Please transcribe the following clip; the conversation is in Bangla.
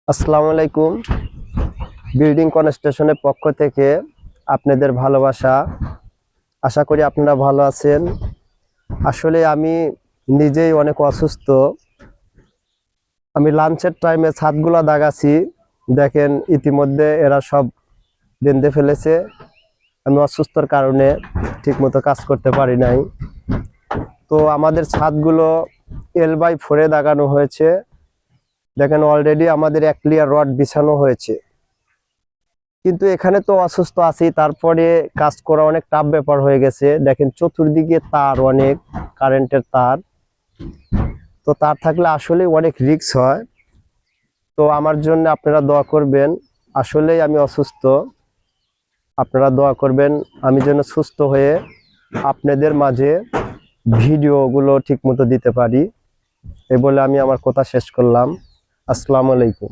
আসসালামু আলাইকুম। বিল্ডিং কনস্ট্রাকশনের পক্ষ থেকে আপনাদের ভালোবাসা, আশা করি আপনারা ভালো আছেন। আসলে আমি নিজেই অনেক অসুস্থ। আমি লাঞ্চের টাইমে ছাদগুলা দাগাচ্ছি, দেখেন ইতিমধ্যে এরা সব বেঁধে ফেলেছে। আমি অসুস্থর কারণে ঠিকমতো কাজ করতে পারি নাই। তো আমাদের ছাদগুলো L/4 দাগানো হয়েছে। দেখেন অলরেডি আমাদের 1 লেয়ার রড বিছানো হয়েছে, কিন্তু এখানে তো অসুস্থ আছি, তারপরে কাজ করা অনেক টাফ ব্যাপার হয়ে গেছে। দেখেন চতুর্দিকে তার, অনেক কারেন্টের তার। তো তার থাকলে আসলে অনেক রিস্ক হয়। তো আমার জন্য আপনারা দোয়া করবেন। আসলেই আমি অসুস্থ, আপনারা দোয়া করবেন আমি যেন সুস্থ হয়ে আপনাদের মাঝে ভিডিওগুলো ঠিকমতো দিতে পারি। এই বলে আমি আমার কথা শেষ করলাম। আসসালামু আলাইকুম।